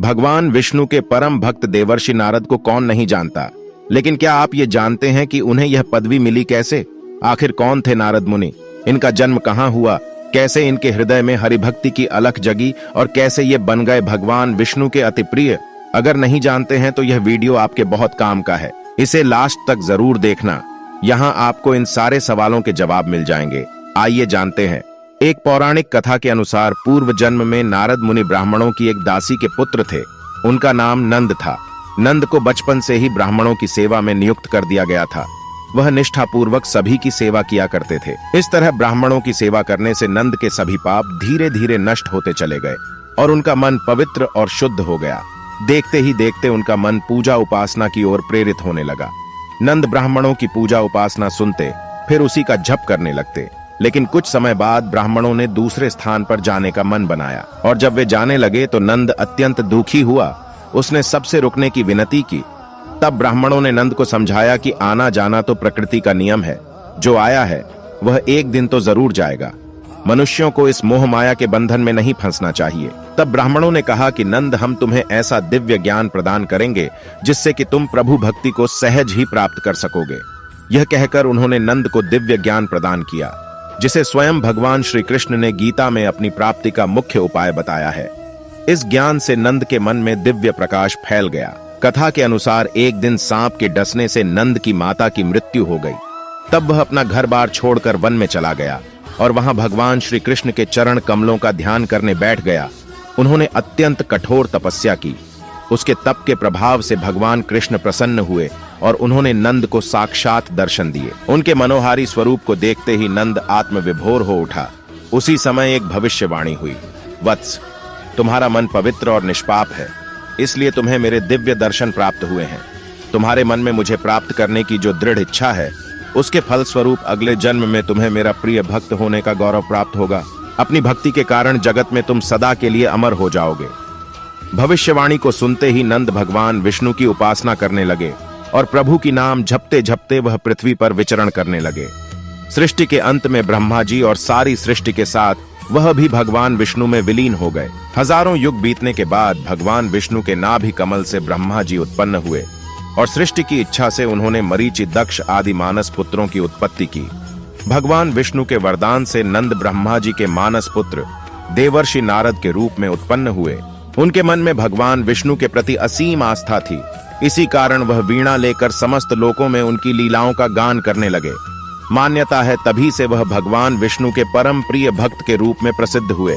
भगवान विष्णु के परम भक्त देवर्षि नारद को कौन नहीं जानता, लेकिन क्या आप ये जानते हैं कि उन्हें यह पदवी मिली कैसे? आखिर कौन थे नारद मुनि? इनका जन्म कहाँ हुआ? कैसे इनके हृदय में हरिभक्ति की अलख जगी और कैसे ये बन गए भगवान विष्णु के अति प्रिय? अगर नहीं जानते हैं तो यह वीडियो आपके बहुत काम का है, इसे लास्ट तक जरूर देखना। यहाँ आपको इन सारे सवालों के जवाब मिल जाएंगे। आइए जानते हैं। एक पौराणिक कथा के अनुसार पूर्व जन्म में नारद मुनि ब्राह्मणों की एक दासी के पुत्र थे। उनका नाम नंद था। नंद को बचपन से ही ब्राह्मणों की सेवा में नियुक्त कर दिया गया था। वह निष्ठापूर्वक सभी की सेवा किया करते थे। इस तरह ब्राह्मणों की सेवा करने से नंद के सभी पाप धीरे धीरे नष्ट होते चले गए और उनका मन पवित्र और शुद्ध हो गया। देखते ही देखते उनका मन पूजा उपासना की ओर प्रेरित होने लगा। नंद ब्राह्मणों की पूजा उपासना सुनते फिर उसी का जप करने लगते। लेकिन कुछ समय बाद ब्राह्मणों ने दूसरे स्थान पर जाने का मन बनाया और जब वे जाने लगे तो नंद अत्यंत दुखी हुआ। उसने सबसे रुकने की विनती की। तब ब्राह्मणों ने नंद को समझाया कि आना जाना तो प्रकृति का नियम है, जो आया है वह एक दिन तो जरूर जाएगा। मनुष्यों को इस मोह माया के बंधन में नहीं फंसना चाहिए। तब ब्राह्मणों ने कहा कि नंद, हम तुम्हें ऐसा दिव्य ज्ञान प्रदान करेंगे जिससे कि तुम प्रभु भक्ति को सहज ही प्राप्त कर सकोगे। यह कहकर उन्होंने नंद को दिव्य ज्ञान प्रदान किया, जिसे स्वयं भगवान श्री कृष्ण ने गीता में अपनी प्राप्ति का मुख्य उपाय बताया है। इस ज्ञान से नंद के मन में दिव्य प्रकाश फैल गया। कथा के अनुसार एक दिन सांप के डसने से नंद की माता की मृत्यु हो गई। तब वह अपना घर बार छोड़कर वन में चला गया और वहां भगवान श्री कृष्ण के चरण कमलों का ध्यान करने बैठ गया। उन्होंने अत्यंत कठोर तपस्या की। उसके तप के प्रभाव से भगवान कृष्ण प्रसन्न हुए और उन्होंने नंद को साक्षात दर्शन दिए। उनके मनोहारी स्वरूप को देखते ही नंद आत्मविभोर हो उठा। उसी समय एक भविष्यवाणी हुई, वत्स, तुम्हारा मन पवित्र और निष्पाप है, इसलिए तुम्हें मेरे दिव्य दर्शन प्राप्त हुए हैं। तुम्हारे मन में मुझे प्राप्त करने की जो दृढ़ इच्छा है, उसके फल स्वरूप अगले जन्म में तुम्हें मेरा प्रिय भक्त होने का गौरव प्राप्त होगा। अपनी भक्ति के कारण जगत में तुम सदा के लिए अमर हो जाओगे। भविष्यवाणी को सुनते ही नंद भगवान विष्णु की उपासना करने लगे और प्रभु की नाम जपते जपते वह पृथ्वी पर विचरण करने लगे। सृष्टि के अंत में ब्रह्मा जी और सारी सृष्टि के साथ वह भी भगवान विष्णु में विलीन हो गए। हजारों युग बीतने के बाद भगवान विष्णु के नाभि कमल से ब्रह्मा जी उत्पन्न हुए और सृष्टि की इच्छा से उन्होंने मरीचि, दक्ष आदि मानस पुत्रों की उत्पत्ति की। भगवान विष्णु के वरदान से नंद ब्रह्मा जी के मानस पुत्र देवर्षि नारद के रूप में उत्पन्न हुए। उनके मन में भगवान विष्णु के प्रति असीम आस्था थी। इसी कारण वह वीणा लेकर समस्त लोकों में उनकी लीलाओं का गान करने लगे। मान्यता है तभी से वह भगवान विष्णु के परम प्रिय भक्त के रूप में प्रसिद्ध हुए।